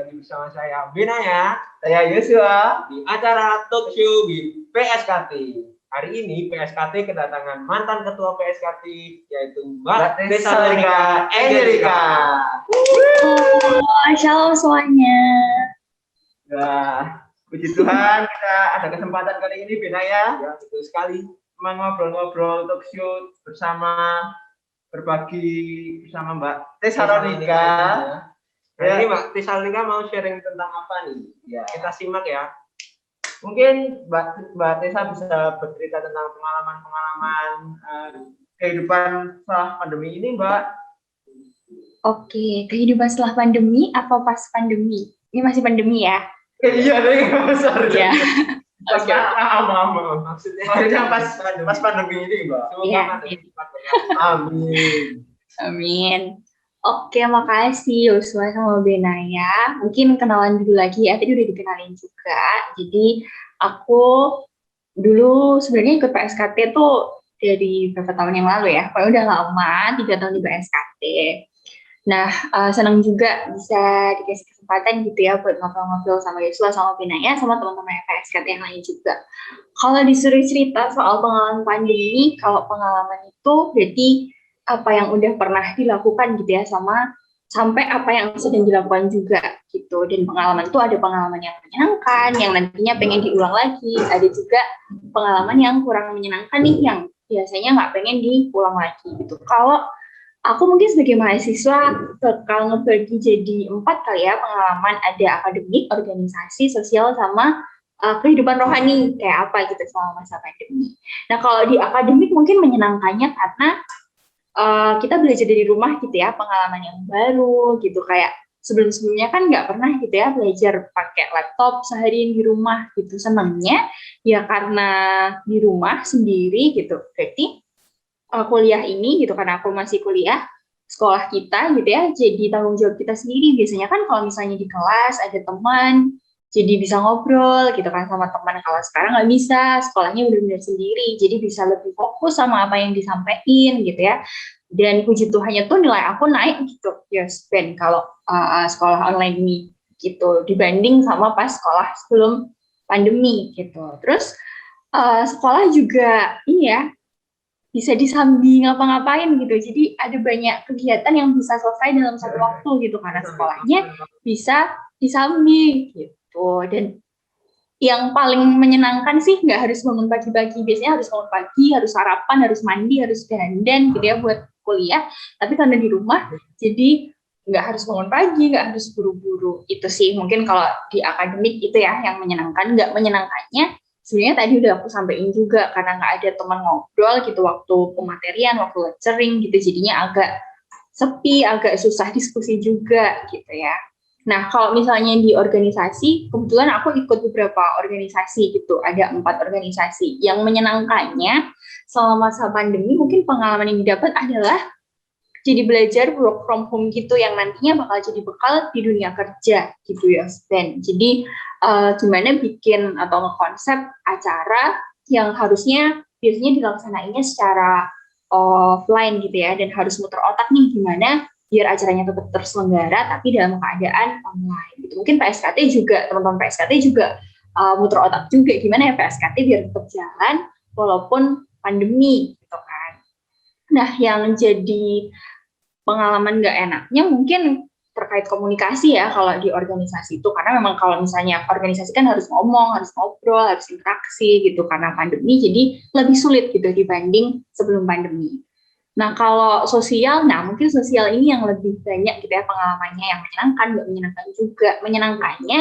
lagi bersama saya Bina ya, saya Yosua di acara talk show di PSKT. Hari ini PSKT kedatangan mantan ketua PSKT yaitu Mbak Tesalonika Angelika. Shalom semuanya. Nah, puji Tuhan kita ada kesempatan kali ini Bina ya. Ya betul sekali. Memang ngobrol-ngobrol talk show bersama berbagi bersama Mbak Tesalonika. Ya. Ini Mbak Tesalonika mau sharing tentang apa nih? Ya. Kita simak ya. Mungkin Mbak Tesa bisa bercerita tentang pengalaman-pengalaman kehidupan setelah pandemi ini, Mbak. Oke, kehidupan setelah pandemi apa pas pandemi? Ini masih pandemi ya? Iya, sorry. Iya. Pas maksudnya pas pandemi ini, Mbak. Iya. Amin. Amin. Oke, makasih Yosua sama Benaya. Mungkin kenalan dulu lagi ya, tadi udah dikenalin juga. Jadi aku dulu sebenarnya ikut PSKT tuh dari beberapa tahun yang lalu ya. Pokoknya udah lama, 3 tahun di PSKT. Nah, senang juga bisa dikasih kesempatan gitu ya buat ngobrol-ngobrol sama Yosua sama Benaya sama teman-teman PSKT yang lain juga. Kalau disuruh cerita soal pengalaman pandemi, kalau pengalaman itu berarti apa yang udah pernah dilakukan gitu ya sama sampai apa yang sedang dilakukan juga gitu. Dan pengalaman itu ada pengalaman yang menyenangkan yang nantinya pengen diulang lagi, ada juga pengalaman yang kurang menyenangkan nih yang biasanya nggak pengen diulang lagi gitu. Kalau aku mungkin sebagai mahasiswa bakal ngebagi jadi 4 kali ya pengalaman, ada akademik, organisasi, sosial, sama kehidupan rohani kayak apa gitu selama masa pandemi. Nah kalau di akademik mungkin menyenangkannya karena kita belajar dari rumah gitu ya, pengalaman yang baru gitu, kayak sebelum-sebelumnya kan nggak pernah gitu ya belajar pakai laptop seharian di rumah gitu. Senangnya ya karena di rumah sendiri gitu, berarti kuliah ini gitu, karena aku masih kuliah, sekolah kita gitu ya, jadi tanggung jawab kita sendiri. Biasanya kan kalau misalnya di kelas ada teman, jadi bisa ngobrol gitu kan sama teman. Kalau sekarang nggak bisa, sekolahnya benar-benar sendiri, jadi bisa lebih fokus sama apa yang disampaikan gitu ya. Dan puji Tuhannya tuh nilai aku naik gitu ya, Ben, kalau sekolah online ini gitu, dibanding sama pas sekolah sebelum pandemi gitu. Terus sekolah juga ini ya, bisa disambi ngapa-ngapain gitu. Jadi ada banyak kegiatan yang bisa selesai dalam satu waktu gitu, karena sekolahnya bisa disambi gitu. Dan yang paling menyenangkan sih nggak harus bangun pagi-pagi. Biasanya harus bangun pagi, harus sarapan, harus mandi, harus dandan gitu ya buat kuliah. Tapi karena di rumah, jadi nggak harus bangun pagi, nggak harus buru-buru. Itu sih mungkin kalau di akademik itu ya yang menyenangkan. Nggak menyenangkannya sebenarnya tadi udah aku sampaikan juga, karena nggak ada teman ngobrol gitu waktu pematerian, waktu lecturing gitu, jadinya agak sepi, agak susah diskusi juga gitu ya. Nah, kalau misalnya di organisasi, kebetulan aku ikut beberapa organisasi gitu, ada 4 organisasi. Yang menyenangkannya selama masa pandemi, mungkin pengalaman yang didapat adalah jadi belajar work from home gitu, yang nantinya bakal jadi bekal di dunia kerja gitu ya, Ben. Jadi gimana bikin atau ngekonsep acara yang harusnya biasanya dilaksanainnya secara offline gitu ya, dan harus muter otak nih gimana biar acaranya tetap terselenggara tapi dalam keadaan online gitu. Mungkin PSKT juga, teman-teman PSKT juga muter otak juga gimana ya PSKT biar tetap jalan walaupun pandemi gitu kan. Nah, yang jadi pengalaman nggak enaknya mungkin terkait komunikasi ya kalau di organisasi itu, karena memang kalau misalnya organisasi kan harus ngomong, harus ngobrol, harus interaksi gitu, karena pandemi jadi lebih sulit gitu dibanding sebelum pandemi. Nah kalau sosial, nah mungkin sosial ini yang lebih banyak gitu ya pengalamannya, yang menyenangkan, nggak menyenangkan juga. Menyenangkannya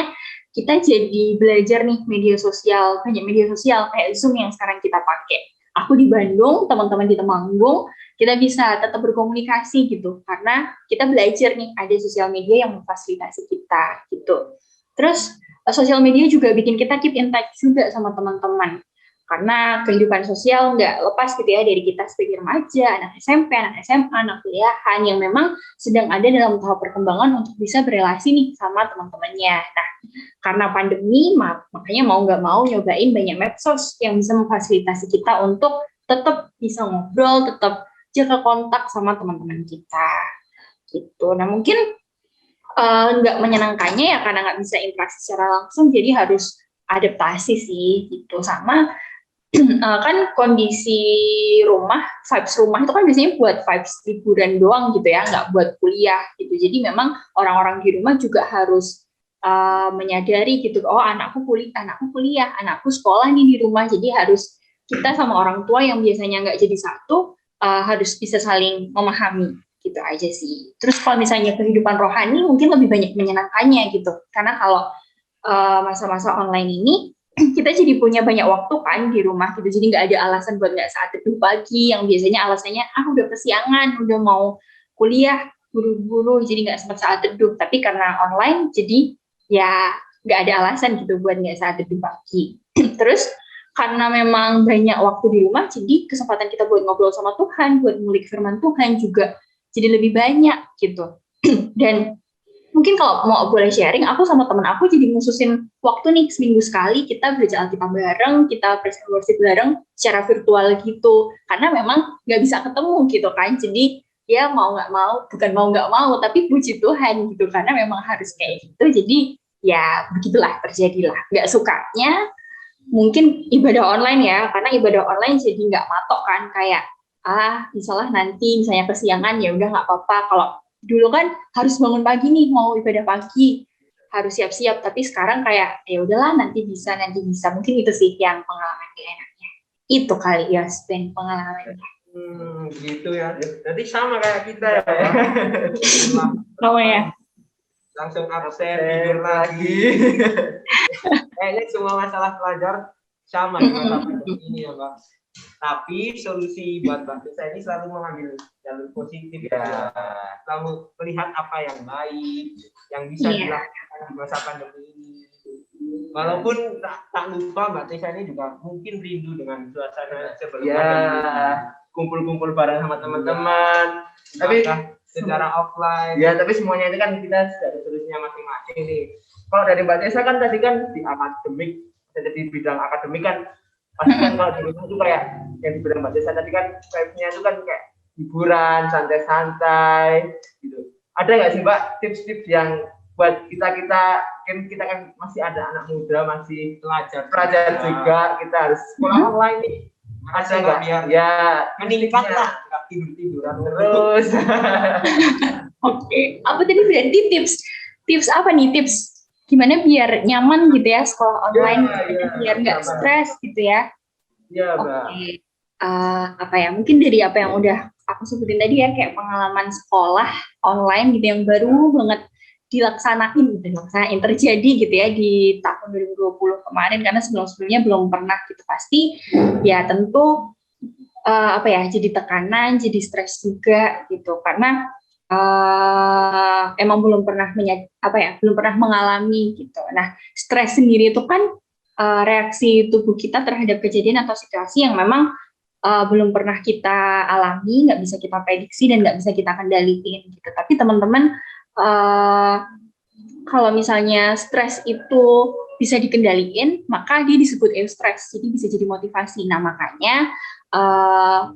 kita jadi belajar nih media sosial, banyak media sosial kayak Zoom yang sekarang kita pakai. Aku di Bandung, teman-teman di Temanggung, kita bisa tetap berkomunikasi gitu, karena kita belajar nih ada sosial media yang memfasilitasi kita gitu. Terus sosial media juga bikin kita keep in touch juga sama teman-teman, karena kehidupan sosial nggak lepas gitu ya dari kita sebagai remaja, anak SMP, anak SMA, anak kuliahan yang memang sedang ada dalam tahap perkembangan untuk bisa berelasi nih sama teman-temannya. Nah, karena pandemi, makanya mau nggak mau nyobain banyak medsos yang bisa memfasilitasi kita untuk tetap bisa ngobrol, tetap jaga kontak sama teman-teman kita gitu. Nah mungkin nggak menyenangkannya ya karena nggak bisa interaksi secara langsung, jadi harus adaptasi sih gitu. Sama kan kondisi vibes rumah itu kan biasanya buat vibes liburan doang gitu ya, nggak buat kuliah gitu. Jadi memang orang-orang di rumah juga harus menyadari gitu, oh anakku kuliah, anakku sekolah nih di rumah. Jadi harus kita sama orang tua yang biasanya nggak jadi satu, harus bisa saling memahami gitu aja sih. Terus kalau misalnya kehidupan rohani mungkin lebih banyak menyenangkannya gitu, karena kalau masa-masa online ini kita jadi punya banyak waktu kan di rumah gitu, jadi nggak ada alasan buat nggak saat teduh pagi yang biasanya alasannya udah kesiangan, udah mau kuliah buru-buru jadi nggak sempat saat teduh. Tapi karena online jadi ya nggak ada alasan gitu buat nggak saat teduh pagi. Terus karena memang banyak waktu di rumah, jadi kesempatan kita buat ngobrol sama Tuhan, buat ngulik firman Tuhan juga jadi lebih banyak gitu. Dan mungkin kalau mau boleh sharing, aku sama temen aku jadi ngususin waktu nih seminggu sekali kita belajar Alkitab bareng, kita present worship bareng secara virtual gitu. Karena memang nggak bisa ketemu gitu kan. Jadi ya mau nggak mau, bukan mau nggak mau, tapi puji Tuhan gitu. Karena memang harus kayak gitu. Jadi ya begitulah terjadilah. Nggak sukanya mungkin ibadah online ya, karena ibadah online jadi nggak matok kan, kayak misalnya nanti misalnya kesiangan ya udah nggak apa-apa. Kalau dulu kan harus bangun pagi nih mau ibadah pagi, harus siap-siap. Tapi sekarang kayak ya udahlah nanti bisa. Mungkin itu sih yang pengalaman gak enaknya. Itu kali ya spend pengalamannya. Gitu ya. Nanti sama kayak kita ya. Ya. Langsung absen, tidur lagi. Kayaknya semua masalah pelajar sama di masa pandemi ini ya, Mbak. Tapi solusi buat Mbak Desa ini selalu mengambil jalur positif ya. Selalu melihat apa yang baik, yang bisa dilakukan di masa pandemi ini. Walaupun tak lupa Mbak Desa ini juga mungkin rindu dengan suasana sebelum pandemi. Kumpul-kumpul bareng sama teman-teman. Tapi secara offline. Ya, tapi semuanya itu kan kita ada solusinya masing-masing nih. Kalau dari Mbak Desa kan tadi kan di akademik, jadi bidang akademik kan pasti kan kalau di rumah itu kayak yang di bidang Mbak Desa tadi kan vibe-nya itu kan kayak hiburan, santai-santai gitu. Ada nggak sih Mbak tips-tips yang buat kita kan masih ada anak muda, masih pelajar juga, kita harus sekolah online nih. Ada nggak biar ya meningkat lah, nggak tidur-tiduran terus. Oke, apa tadi berarti tips apa nih, tips gimana biar nyaman gitu ya sekolah online, biar nggak stres gitu ya. Iya, Mbak. Oke. Apa ya, mungkin dari apa yang udah aku sebutin tadi ya, kayak pengalaman sekolah online gitu yang baru banget dilaksanain terjadi gitu ya di tahun 2020 kemarin, karena sebelumnya belum pernah gitu. Pasti ya tentu apa ya, jadi tekanan, jadi stres juga gitu, karena emang belum pernah belum pernah mengalami gitu. Nah, stres sendiri itu kan reaksi tubuh kita terhadap kejadian atau situasi yang memang belum pernah kita alami, nggak bisa kita prediksi dan nggak bisa kita kendaliin gitu. Tapi teman-teman, kalau misalnya stres itu bisa dikendaliin, maka dia disebut eustress, jadi bisa jadi motivasi. Nah, makanya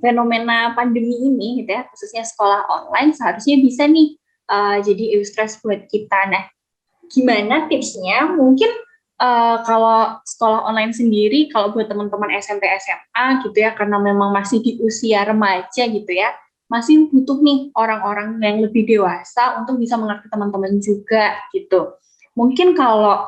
fenomena pandemi ini gitu ya, khususnya sekolah online seharusnya bisa nih jadi eustress buat kita. Nah, gimana tipsnya? Mungkin kalau sekolah online sendiri, kalau buat teman-teman SMP SMA gitu ya, karena memang masih di usia remaja gitu ya, masih butuh nih orang-orang yang lebih dewasa untuk bisa mengerti teman-teman juga gitu. Mungkin kalau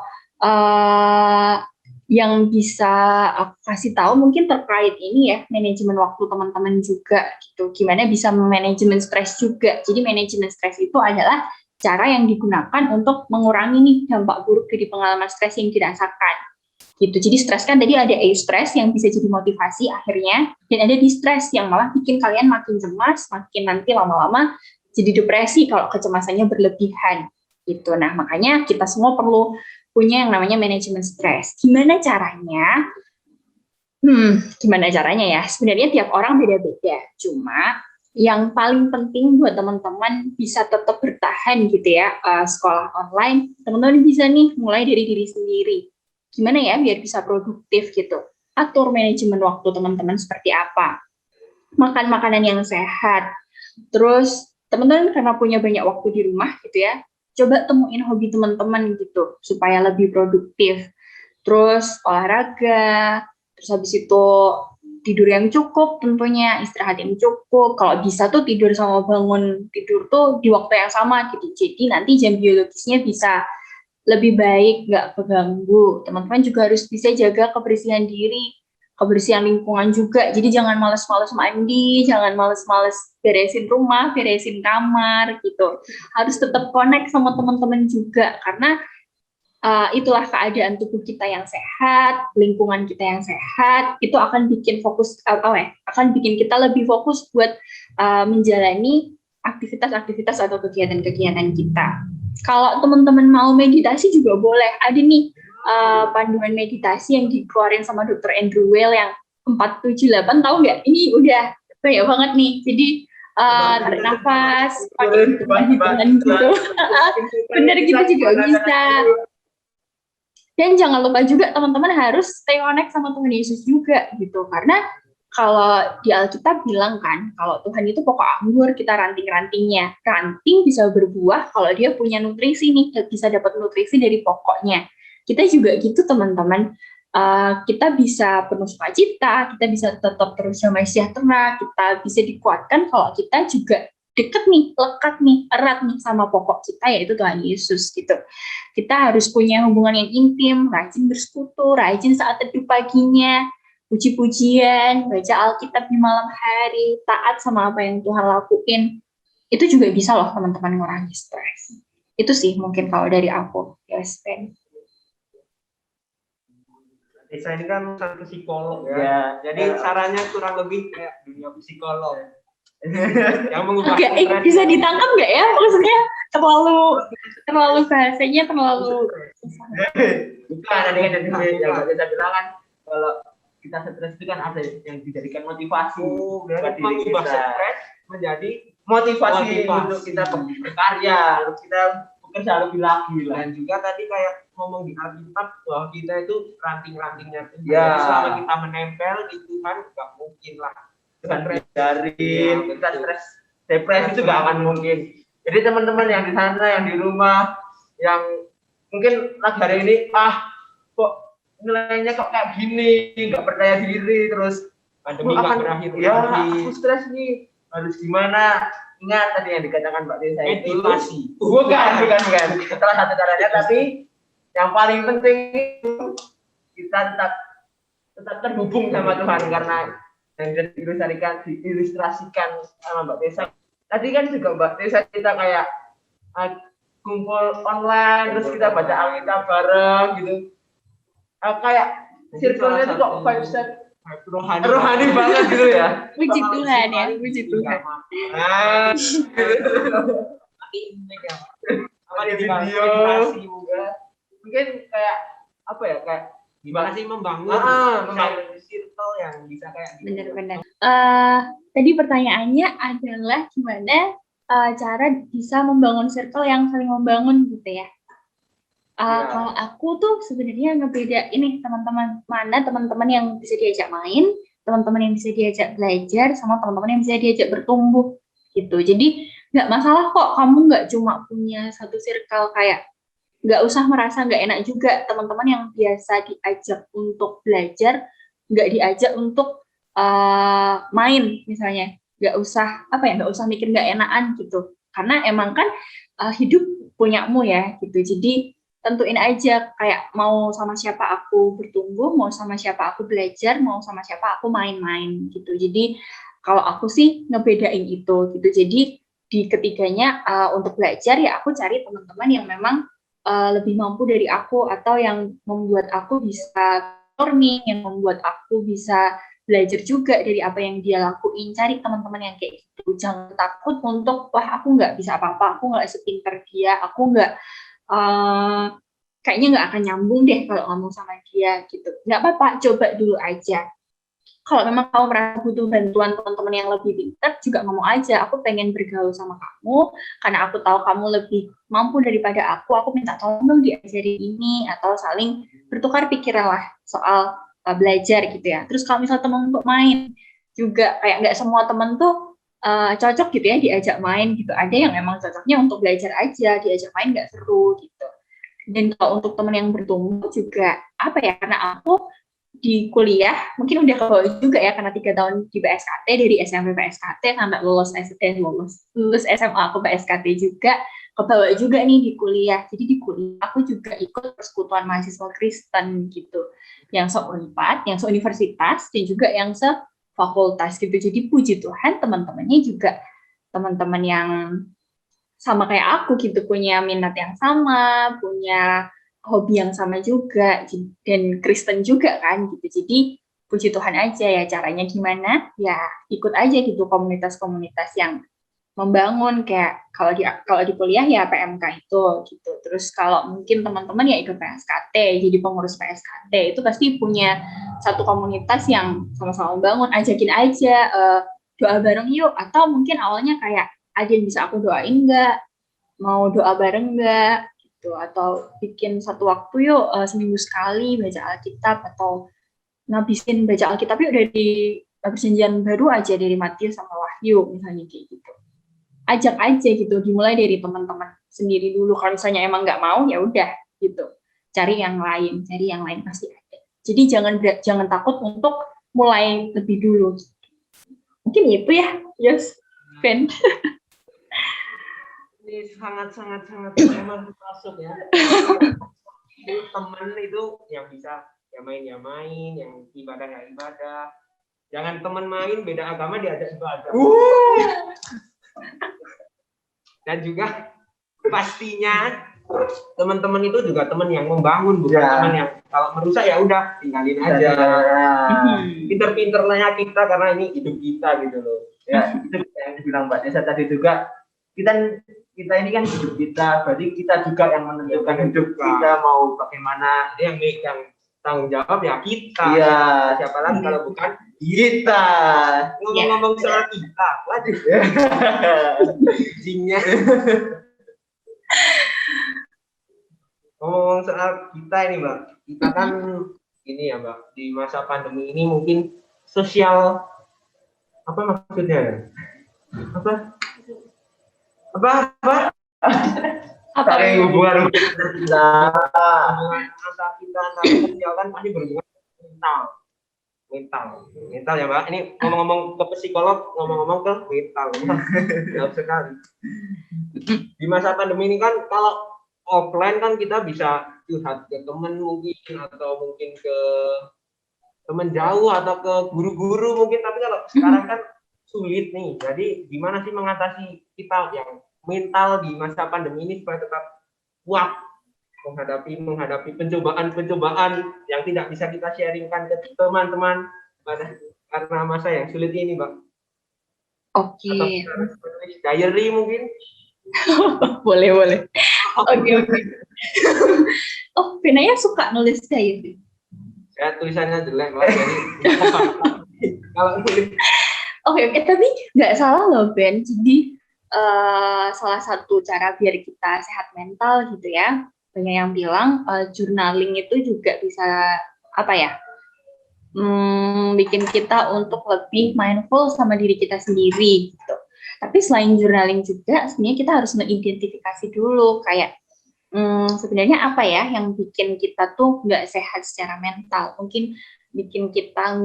yang bisa aku kasih tahu mungkin terkait ini ya, manajemen waktu teman-teman juga gitu. Gimana bisa manajemen stres juga. Jadi manajemen stres itu adalah cara yang digunakan untuk mengurangi nih dampak buruk dari pengalaman stres yang dirasakan. Gitu. Jadi stres kan tadi ada eustress yang bisa jadi motivasi akhirnya, dan ada distress yang malah bikin kalian makin cemas, makin nanti lama-lama jadi depresi kalau kecemasannya berlebihan gitu. Nah, makanya kita semua perlu punya yang namanya manajemen stres. Gimana caranya? Gimana caranya ya? Sebenarnya tiap orang beda-beda. Cuma yang paling penting buat teman-teman bisa tetap bertahan gitu ya, sekolah online, teman-teman bisa nih mulai dari diri sendiri. Gimana ya biar bisa produktif gitu. Atur manajemen waktu teman-teman seperti apa. Makan makanan yang sehat. Terus teman-teman karena punya banyak waktu di rumah gitu ya, coba temuin hobi teman-teman gitu supaya lebih produktif. Terus olahraga, terus habis itu tidur yang cukup tentunya, istirahat yang cukup. Kalau bisa tuh tidur sama bangun tidur tuh di waktu yang sama gitu. Jadi nanti jam biologisnya bisa lebih baik, nggak keganggu. Teman-teman juga harus bisa jaga kebersihan diri, kebersihan lingkungan juga. Jadi jangan males-males mandi, jangan males-males beresin rumah, beresin kamar gitu. Harus tetap connect sama teman-teman juga karena itulah keadaan tubuh kita yang sehat, lingkungan kita yang sehat, itu akan bikin fokus akan bikin kita lebih fokus buat menjalani aktivitas-aktivitas atau kegiatan-kegiatan kita. Kalau teman-teman mau meditasi juga boleh. Ada nih panduan meditasi yang dikeluarin sama Dr. Andrew Weil yang 478, tahu nggak? Ini udah banyak banget nih. Jadi tarik nafas, pakai hitungan gitu. Bener gitu juga bisa. Dan jangan lupa juga teman-teman harus stay connect sama Tuhan Yesus juga gitu. Karena kalau di Alkitab bilang kan, kalau Tuhan itu pokok anggur, kita ranting-rantingnya. Ranting bisa berbuah kalau dia punya nutrisi nih, bisa dapat nutrisi dari pokoknya. Kita juga gitu teman-teman. Kita bisa penuh sukacita, kita bisa tetap terus damai sejahtera, kita bisa dikuatkan kalau kita juga deket nih, lekat nih, erat nih sama pokok kita yaitu Tuhan Yesus gitu. Kita harus punya hubungan yang intim, rajin bersekutu, rajin saat teduh paginya, puji-pujian, baca Alkitab di malam hari, taat sama apa yang Tuhan lakuin. Itu juga bisa loh teman-teman ngurangi stres. Itu sih mungkin kalau dari aku. Yes, Ben. Desa ini kan urusan psikolog ya. Jadi sarannya kurang lebih kayak dunia psikolog. Yang mengubah bisa ditangkap nggak ya? Maksudnya terlalu bahasanya terlalu bukan. Tadi kan yang kita bilang kan kalau kita stres itu kan ada yang dijadikan motivasi buat diri mengubah kita. stres menjadi motivasi untuk kita berkarya, untuk kita bekerja lebih lagi lah. Dan juga tadi kayak ngomong di Alkitab bahwa kita itu ranting-rantingnya Tuhan. Ya. Jadi selama kita menempel di Tuhan nggak mungkin lah. Dengan dari kita stres, depresi itu nggak akan mungkin. Jadi teman-teman yang di sana, yang di rumah, yang mungkin lagi hari ini kok nilainya kok kayak gini, nggak percaya diri, terus pandemi nggak berakhir. Ya, aku stres nih, harus gimana? Ingat tadi yang dikatakan Mbak Desa itu meditasi. Bukan. Setelah satu caranya, tapi yang paling penting itu kita tetap terhubung sama Tuhan karena yang diilustrasikan sama Mbak Desa. Tadi kan juga Mbak Desa kita kayak kumpul online, terus kita baca Alkitab bareng gitu. Kayak circle-nya itu kok vibes-nya rohani banget gitu ya. Puji Tuhan ya, puji Tuhan. Apa di video? Mungkin kayak apa ya, kayak gimana sih membangun circle yang bisa kayak gitu. Benar-benar. Tadi pertanyaannya adalah gimana cara bisa membangun circle yang saling membangun gitu ya. Kalau aku tuh sebenarnya ngebeda ini teman-teman, mana teman-teman yang bisa diajak main, teman-teman yang bisa diajak belajar, sama teman-teman yang bisa diajak bertumbuh gitu. Jadi nggak masalah kok kamu nggak cuma punya satu circle, kayak nggak usah merasa nggak enak juga teman-teman yang biasa diajak untuk belajar, nggak diajak untuk main misalnya, nggak usah mikir nggak enakan gitu, karena emang kan hidup punyamu ya gitu. Jadi tentuin aja kayak mau sama siapa aku bertumbuh, mau sama siapa aku belajar, mau sama siapa aku main-main gitu. Jadi kalau aku sih ngebedain itu gitu. Jadi di ketiganya untuk belajar ya aku cari teman-teman yang memang lebih mampu dari aku, atau yang membuat aku bisa learning, yang membuat aku bisa belajar juga dari apa yang dia lakuin. Cari teman-teman yang kayak gitu. Jangan takut untuk aku nggak bisa apa-apa, aku nggak sepinter dia, aku nggak kayaknya nggak akan nyambung deh kalau ngomong sama dia gitu. Nggak apa-apa, coba dulu aja. Kalau memang kamu merasa butuh bantuan teman-teman yang lebih pintar, juga ngomong aja, aku pengen bergaul sama kamu, karena aku tahu kamu lebih mampu daripada aku minta tolong dong diajari ini, atau saling bertukar pikiran lah soal belajar gitu ya. Terus kalau misal teman untuk main, juga kayak nggak semua teman tuh cocok gitu ya diajak main gitu. Ada yang emang cocoknya untuk belajar aja, diajak main nggak seru gitu. Dan kalau untuk teman yang bertumbuh juga apa ya, karena aku di kuliah mungkin udah kebawa juga ya karena 3 tahun di PSKT, dari SMP PSKT sampai lulus SMA aku PSKT juga, kebawa juga nih di kuliah. Jadi di kuliah aku juga ikut persekutuan mahasiswa Kristen gitu, yang se-Unpad, yang se-universitas, dan juga yang se-fakultas gitu. Jadi puji Tuhan teman-temannya juga teman-teman yang sama kayak aku gitu, punya minat yang sama, punya hobi yang sama juga, dan Kristen juga kan gitu. Jadi puji Tuhan aja ya, caranya gimana ya ikut aja gitu komunitas-komunitas yang membangun, kayak kalau di kuliah ya PMK itu gitu. Terus kalau mungkin teman-teman ya ikut PSKT, jadi pengurus PSKT itu pasti punya satu komunitas yang sama-sama membangun, ajakin aja doa bareng yuk, atau mungkin awalnya kayak ada yang bisa aku doain nggak, mau doa bareng nggak gitu, atau bikin satu waktu yuk seminggu sekali baca Alkitab, atau ngabisin baca Alkitab yuk dari perjanjian baru aja, dari Matius sama Wahyu misalnya kayak gitu. Ajak aja gitu, dimulai dari teman-teman sendiri dulu. Kalau misalnya emang nggak mau ya udah gitu, cari yang lain pasti ada. Jadi jangan takut untuk mulai lebih dulu. Mungkin itu ya, yes, Ben. Ini sangat memang masuk ya. Teman itu yang bisa ya main, yang ibadah ya ibadah. Jangan teman main beda agama diajak ibadah. Dan juga pastinya teman-teman itu juga teman yang membangun, bukan teman yang kalau merusak ya udah tinggalin aja. Pinter-pinternya kita karena ini hidup kita gitu loh. Ya, itu yang dibilang Mbak Nesa tadi juga, kita ini kan hidup kita, berarti kita juga yang menentukan hidup kita mau bagaimana. Yang megang tanggung jawab ya kita. Iya. Siapa lagi kalau bukan kita. Ngomong-ngomong soal kita, waduh. Jinnya. Ngomong soal kita ini Mbak, kita kan ini ya Mbak, di masa pandemi ini mungkin sosial apa maksudnya? Apa hubungan kita antara sosial kan pasti berhubungan mental ya Mbak. Ini ngomong-ngomong ke psikolog, ngomong-ngomong ke mental, jauh sekali. Di masa pandemi ini kan kalau offline kan kita bisa curhat ke teman mungkin, atau mungkin ke teman jauh atau ke guru-guru mungkin, tapi kalau sekarang kan sulit nih. Jadi gimana sih mengatasi kita yang mental di masa pandemi ini supaya tetap kuat menghadapi pencobaan yang tidak bisa kita sharingkan ke teman-teman karena masa yang sulit ini, Mbak. Oke. Diary mungkin. boleh. Oke. Oh, Benaya suka nulis diary. Saya tulisannya jelek, Mbak. Jadi kalau nulis. Oke, tapi nggak salah loh, Ben. Jadi salah satu cara biar kita sehat mental gitu ya, banyak yang bilang journaling itu juga bisa apa ya, bikin kita untuk lebih mindful sama diri kita sendiri gitu. Tapi selain journaling juga sebenarnya kita harus mengidentifikasi dulu kayak sebenarnya apa ya yang bikin kita tuh nggak sehat secara mental. Mungkin bikin kita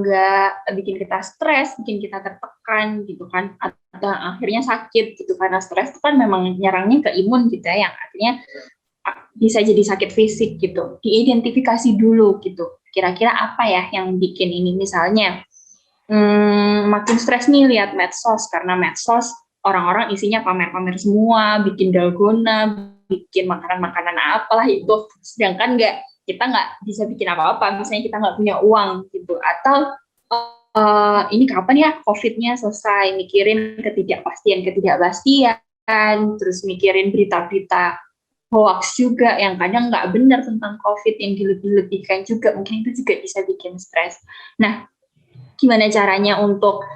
stres, bikin kita tertekan gitu kan, atau akhirnya sakit gitu, karena stres itu kan memang nyerangnya ke imun gitu ya, yang akhirnya bisa jadi sakit fisik gitu. Diidentifikasi dulu gitu, kira-kira apa ya yang bikin ini. Misalnya makin stres nih lihat medsos, karena medsos orang-orang isinya pamer-pamer semua, bikin dalgona, bikin makanan-makanan apalah itu, sedangkan kita nggak bisa bikin apa-apa, misalnya kita nggak punya uang gitu, atau ini kapan ya COVID-nya selesai, mikirin ketidakpastian, terus mikirin berita-berita hoax juga yang kadang nggak benar tentang COVID yang dilebih-lebihkan juga, mungkin itu juga bisa bikin stres. Nah, gimana caranya untuk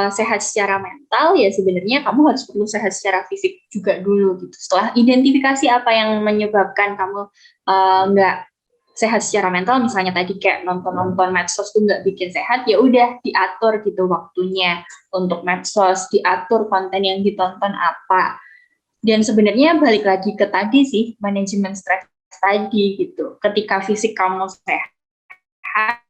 sehat secara mental? Ya sebenarnya kamu harus perlu sehat secara fisik juga dulu gitu. Setelah identifikasi apa yang menyebabkan kamu nggak sehat secara mental, misalnya tadi kayak nonton medsos tuh nggak bikin sehat, ya udah diatur gitu waktunya untuk medsos, diatur konten yang ditonton apa. Dan sebenarnya balik lagi ke tadi sih, manajemen stres tadi gitu. Ketika fisik kamu sehat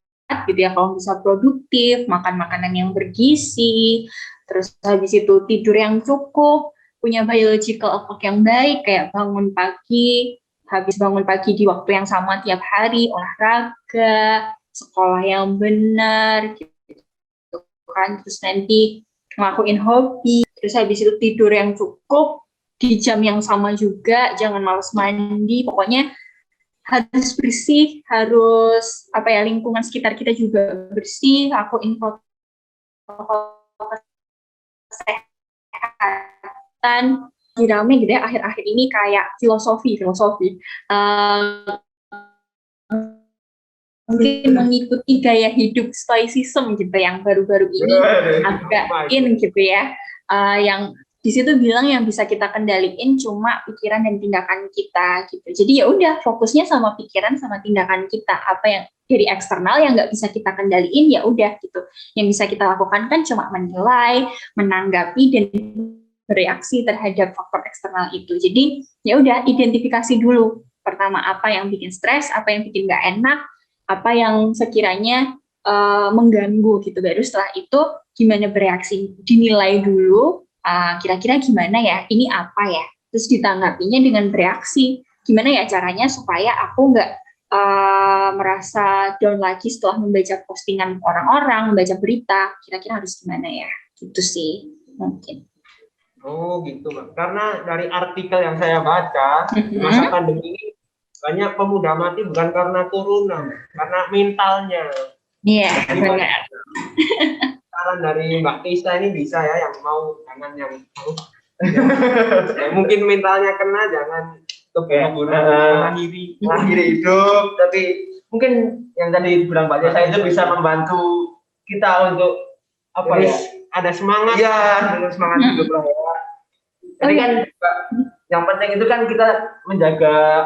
gitu ya, kalau bisa produktif, makan makanan yang bergizi, terus habis itu tidur yang cukup, punya biological clock yang baik, kayak bangun pagi, habis bangun pagi di waktu yang sama tiap hari, olahraga, sekolah yang benar, gitu kan, terus nanti ngelakuin hobi, terus habis itu tidur yang cukup, di jam yang sama juga, jangan malas mandi, pokoknya harus bersih, harus lingkungan sekitar kita juga bersih, lakuin protokol kesehatan, rame gitu ya akhir-akhir ini kayak filosofi mungkin mengikuti gaya hidup stoicism gitu yang baru-baru ini agak in gitu ya, yang di situ bilang yang bisa kita kendaliin cuma pikiran dan tindakan kita gitu. Jadi ya udah fokusnya sama pikiran sama tindakan kita, apa yang dari eksternal yang nggak bisa kita kendaliin ya udah gitu. Yang bisa kita lakukan kan cuma menilai, menanggapi dan bereaksi terhadap faktor eksternal itu. Jadi ya udah identifikasi dulu. Pertama apa yang bikin stres, apa yang bikin nggak enak, apa yang sekiranya mengganggu gitu. Baru setelah itu gimana bereaksi, dinilai dulu. Kira-kira gimana ya, ini apa ya, terus ditanggapinya dengan bereaksi, gimana ya caranya supaya aku nggak merasa down lagi setelah membaca postingan orang-orang, membaca berita, kira-kira harus gimana ya, gitu sih mungkin. Oh gitu, Mbak. Karena dari artikel yang saya baca, masa pandemi ini banyak pemuda mati bukan karena corona, karena mentalnya. Iya, benar. Saran dari Mbak Tisa ini bisa ya, yang mau jangan yang mau. Ya, mungkin mentalnya kena, jangan mengakhiri hidup, tapi mungkin yang tadi bilang Mbak Tisa itu bisa membantu kita untuk ada semangat. Iya, ada semangat hidup lah ya. Jadi kan yang penting itu kan kita menjaga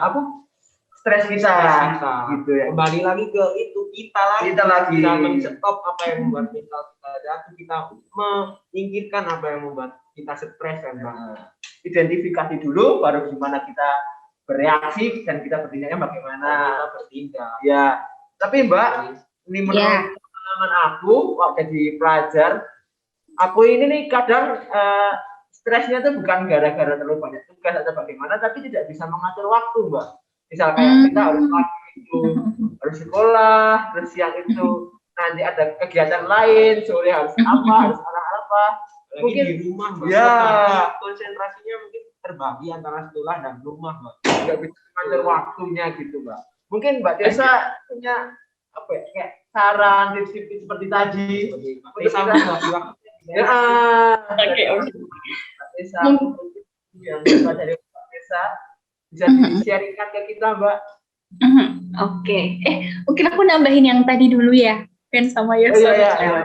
stres kita gitu ya. Kembali lagi ke itu, kita lagi bisa men-stop apa yang membuat mental kita jatuh, kita menyingkirkan apa yang membuat kita stres kan, Bang. Identifikasi dulu baru gimana kita bereaksi dan kita bertindaknya bagaimana. Kita bertindak. Ya. Tapi Mbak, ini menurut pengalaman aku waktu jadi pelajar, aku ini nih kadang stresnya tuh bukan gara-gara terlalu banyak tugas atau bagaimana, tapi tidak bisa mengatur waktu, Mbak. Misal kayak kita harus pagi itu harus sekolah, terus siang itu nanti ada kegiatan lain, sore harus apa, mungkin di rumah, Mbak. Ya, konsentrasinya mungkin terbagi antara sekolah dan rumah, Mbak. Nggak bisa mengatur waktunya gitu, Mbak. Mungkin Mbak Tessa punya kayak saran, tips-tips seperti tadi. Oke. Mbak Tessa, yang dari Mbak Tessa bisa di-sharingkan ke kita, Mbak. Oke. Mungkin aku nambahin yang tadi dulu ya, kan sama Yosua.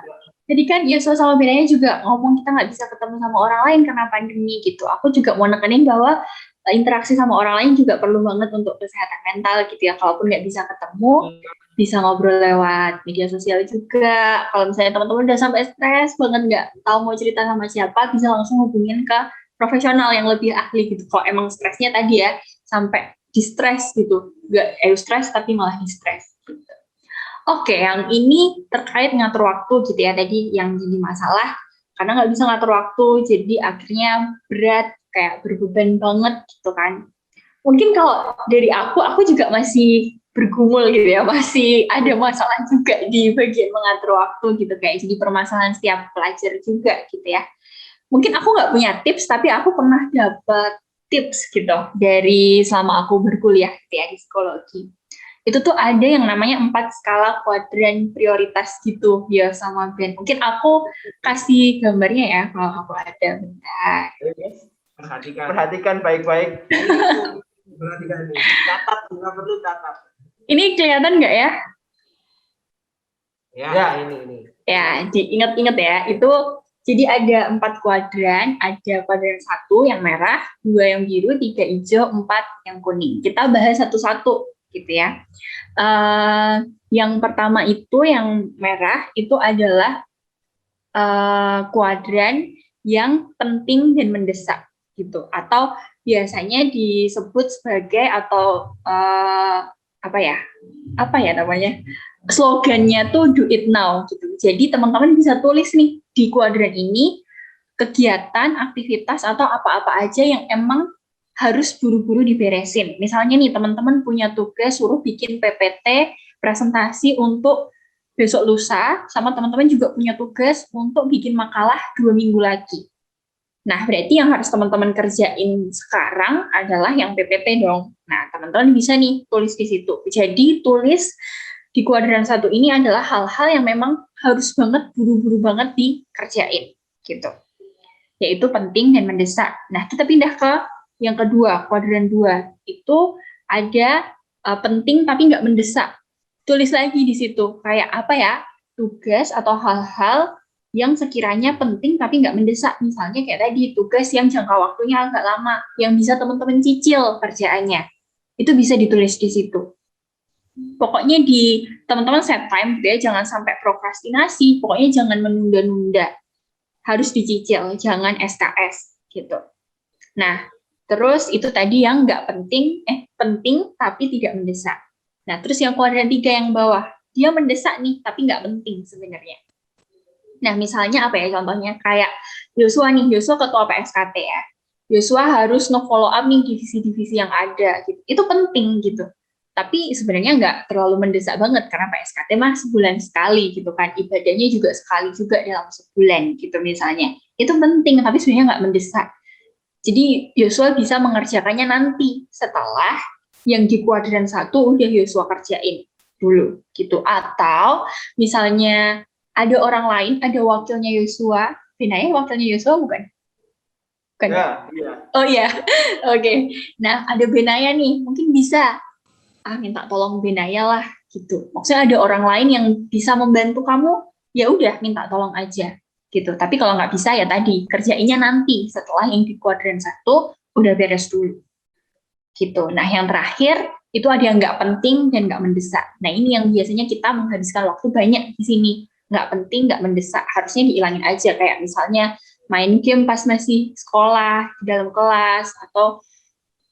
Jadi kan Yosua sama Benaya juga ngomong kita nggak bisa ketemu sama orang lain karena pandemi gitu. Aku juga mau nekenin bahwa interaksi sama orang lain juga perlu banget untuk kesehatan mental gitu ya. Kalaupun nggak bisa ketemu, bisa ngobrol lewat media sosial juga. Kalau misalnya teman-teman udah sampai stres banget nggak tahu mau cerita sama siapa, bisa langsung hubungin ke profesional yang lebih ahli gitu. Kalau emang stresnya tadi ya sampai di stres gitu, nggak stres tapi malah di stres gitu. Oke, yang ini terkait ngatur waktu gitu ya, tadi yang jadi masalah karena nggak bisa ngatur waktu, jadi akhirnya berat, kayak berbeban banget gitu kan. Mungkin kalau dari aku juga masih bergumul gitu ya, masih ada masalah juga di bagian mengatur waktu gitu, kayak jadi permasalahan setiap pelajar juga gitu ya. Mungkin aku nggak punya tips, tapi aku pernah dapat tips gitu dari selama aku berkuliah gitu ya di psikologi. Itu tuh ada yang namanya 4 skala kuadran prioritas gitu ya sama Ben. Mungkin aku kasih gambarnya ya kalau aku ada, bentar. Perhatikan baik-baik. Perhatikan nih. Catat, nggak perlu catat. Ini kelihatan nggak ya? Ya, ini. Ya, diingat-ingat ya. Itu jadi ada 4 kuadran, ada kuadran 1 yang merah, 2 yang biru, 3 hijau, 4 yang kuning. Kita bahas satu-satu gitu ya. Yang pertama itu yang merah itu adalah kuadran yang penting dan mendesak gitu, atau biasanya disebut sebagai atau apa ya namanya, slogannya tuh do it now gitu. Jadi teman-teman bisa tulis nih di kuadran ini kegiatan, aktivitas atau apa-apa aja yang emang harus buru-buru diberesin. Misalnya nih teman-teman punya tugas suruh bikin PPT presentasi untuk besok lusa, sama teman-teman juga punya tugas untuk bikin makalah 2 minggu lagi. Nah, berarti yang harus teman-teman kerjain sekarang adalah yang PPT dong. Nah, teman-teman bisa nih tulis di situ. Jadi, tulis di kuadran 1 ini adalah hal-hal yang memang harus banget, buru-buru banget dikerjain, gitu. Yaitu penting dan mendesak. Nah, kita pindah ke yang kedua, kuadran 2. Itu ada penting tapi nggak mendesak. Tulis lagi di situ, kayak apa ya, tugas atau hal-hal yang sekiranya penting tapi nggak mendesak. Misalnya kayak tadi, tugas yang jangka waktunya agak lama, yang bisa teman-teman cicil kerjaannya. Itu bisa ditulis di situ. Pokoknya di teman-teman set time, ya, jangan sampai prokrastinasi, pokoknya jangan menunda-nunda. Harus dicicil, jangan SKS gitu. Nah, terus itu tadi yang nggak penting, penting tapi tidak mendesak. Nah, terus yang kuadran 3 yang bawah, dia mendesak nih, tapi nggak penting sebenarnya. Nah, misalnya apa ya contohnya? Kayak Yosua nih, Yosua ketua PSKT ya. Yosua harus nge-follow up nih divisi-divisi yang ada. Gitu. Itu penting gitu. Tapi sebenarnya nggak terlalu mendesak banget, karena PSKT mah sebulan sekali gitu kan. Ibadahnya juga sekali juga dalam sebulan gitu misalnya. Itu penting, tapi sebenarnya nggak mendesak. Jadi Yosua bisa mengerjakannya nanti setelah yang di kuadran 1 udah Yosua kerjain dulu gitu. Atau misalnya ada orang lain, ada wakilnya Yosua. Benaya wakilnya Yosua bukan? Bukan. Ya, iya. Oh iya. Oke. Nah, ada Benaya nih, mungkin bisa minta tolong Benaya lah gitu. Maksudnya ada orang lain yang bisa membantu kamu, ya udah minta tolong aja gitu. Tapi kalau nggak bisa ya tadi kerjainnya nanti setelah yang di kuadran 1 udah beres dulu. Gitu. Nah, yang terakhir itu ada yang nggak penting dan nggak mendesak. Nah, ini yang biasanya kita menghabiskan waktu banyak di sini. Nggak penting, nggak mendesak. Harusnya dihilangin aja. Kayak misalnya main game pas masih sekolah, di dalam kelas, atau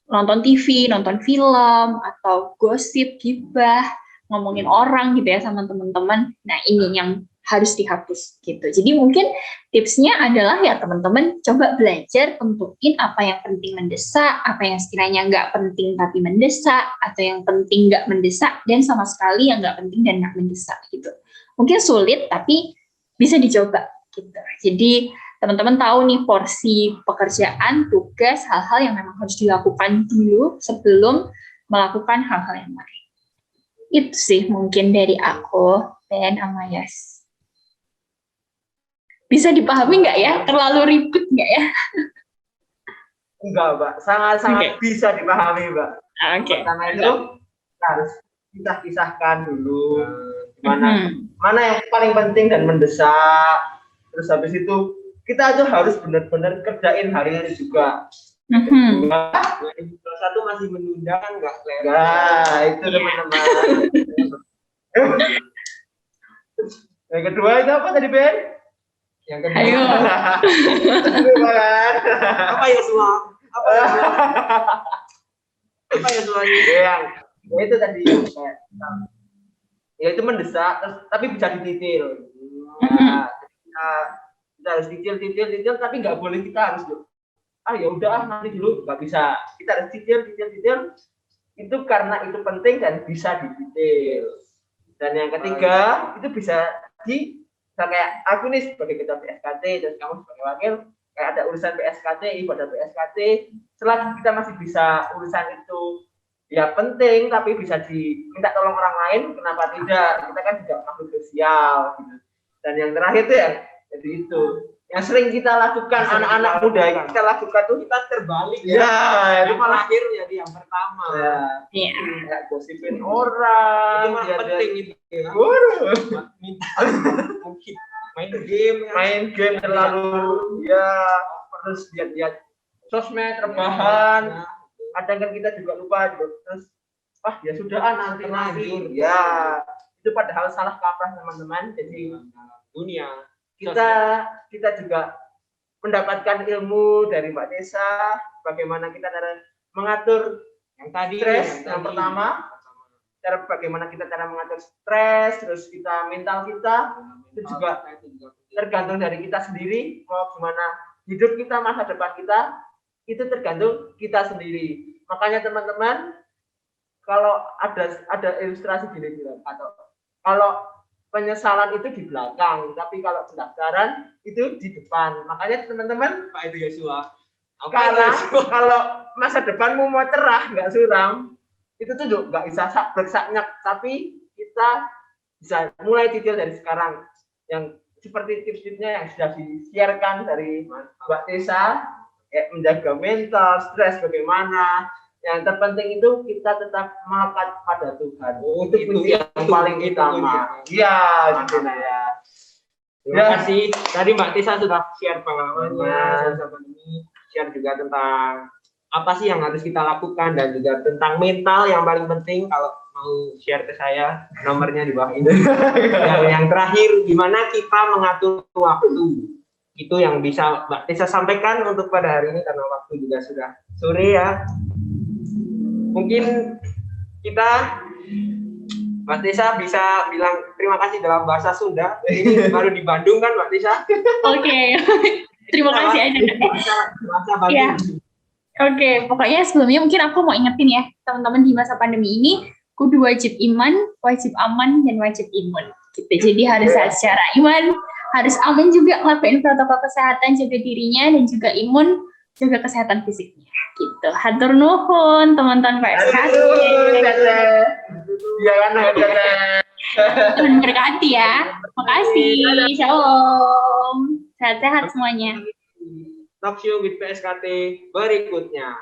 nonton TV, nonton film, atau gosip, gibah, ngomongin orang gitu ya sama teman-teman. Nah, ini yang harus dihapus gitu. Jadi mungkin tipsnya adalah ya teman-teman coba belajar tentuin apa yang penting mendesak, apa yang sekiranya nggak penting tapi mendesak, atau yang penting nggak mendesak dan sama sekali yang nggak penting dan nggak mendesak gitu. Mungkin sulit tapi bisa dicoba gitu. Jadi teman-teman tahu nih porsi pekerjaan, tugas, hal-hal yang memang harus dilakukan dulu sebelum melakukan hal-hal yang lain. Itu sih mungkin dari aku dan Amayas. Bisa dipahami nggak ya? Terlalu ribet nggak ya? Enggak, Mbak. Sangat-sangat bisa dipahami, Mbak. Oke. Pertama itu kita harus pisah-pisahkan dulu. Mana yang paling penting dan mendesak. Terus habis itu kita tuh harus benar-benar kerjain hari ini juga. Kalau satu masih menunda kan nggak kelihatan. Nah, itu teman-teman. Yang kedua itu apa tadi, Ben? Yang kedua. Ayo. Apa ya semua? Apa ya semuanya? Ya itu tadi ya itu mendesak, tapi bisa dititil. Nah, kita harus titil, tapi nggak boleh kita harus ya udah nanti dulu, nggak bisa. Kita harus titil itu karena itu penting dan bisa dititil. Dan yang ketiga itu bisa kayak aku nih sebagai ketua PSKT dan kamu sebagai wakil, kayak ada urusan PSKT, ibadah PSKT, selagi kita masih bisa urusan itu ya penting tapi bisa diminta tolong orang lain, kenapa tidak? Kita kan juga makhluk sosial gitu. Dan yang terakhir itu ya jadi itu yang sering kita lakukan, anak-anak muda kita lakukan tuh kita terbalik ya itu malah akhirnya di yang pertama ya gosipin orang itu penting itu ya. Mungkin main game terlalu ya terus lihat sosmed rebahan, kadang kan kita juga lupa gitu. Terus wah ya sudah nanti. Ya, itu padahal salah kaprah teman-teman. Jadi dunia kita juga mendapatkan ilmu dari Mbak Tessa, bagaimana kita cara mengatur yang tadi stres yang pertama, bagaimana kita cara mengatur stres, terus kita mental kita itu juga tergantung dari kita sendiri, mau gimana hidup kita, masa depan kita itu tergantung kita sendiri. Makanya teman-teman, kalau ada ilustrasi gini atau kalau penyesalan itu di belakang, tapi kalau pendaftaran itu di depan. Makanya teman-teman, Pak itu Yosua. Kalau masa depanmu mau cerah, nggak suram, itu tuh nggak bisa bersanyak, tapi kita bisa mulai titil dari sekarang. Yang seperti tips-tipsnya yang sudah di-share-kan dari Mbak Tessa, menjaga mental, stres bagaimana. Yang terpenting itu kita tetap melekat pada Tuhan. Itu kunci yang paling utama. Iya, gitu ya. Terima kasih. Tadi Mbak Tessa sudah share pengalamannya, share juga tentang apa sih yang harus kita lakukan dan juga tentang mental yang paling penting. Kalau mau share ke saya, nomornya di bawah ini. Yang terakhir, gimana kita mengatur waktu. Itu yang bisa Mbak Tessa sampaikan untuk pada hari ini karena waktu juga sudah sore ya. Mungkin kita Mbak Tessa bisa bilang terima kasih dalam bahasa Sunda. Ini baru di Bandung kan Mbak Tessa? Oke. Terima kasih aja. Bahasa Bandung. Ya. Oke, pokoknya sebelumnya mungkin aku mau ingetin ya, teman-teman di masa pandemi ini kudu wajib iman, wajib aman, dan wajib imun. Gitu. Jadi harus sehat secara iman, harus aman juga ngelakuin protokol kesehatan, jaga dirinya, dan juga imun, jaga kesehatan fisiknya. Gitu. Hatur nuhun teman-teman PSKT. Iya kan, Tuhan berkati ya. Makasih. Shalom. Sehat-sehat semuanya. Talk show with PSKT berikutnya.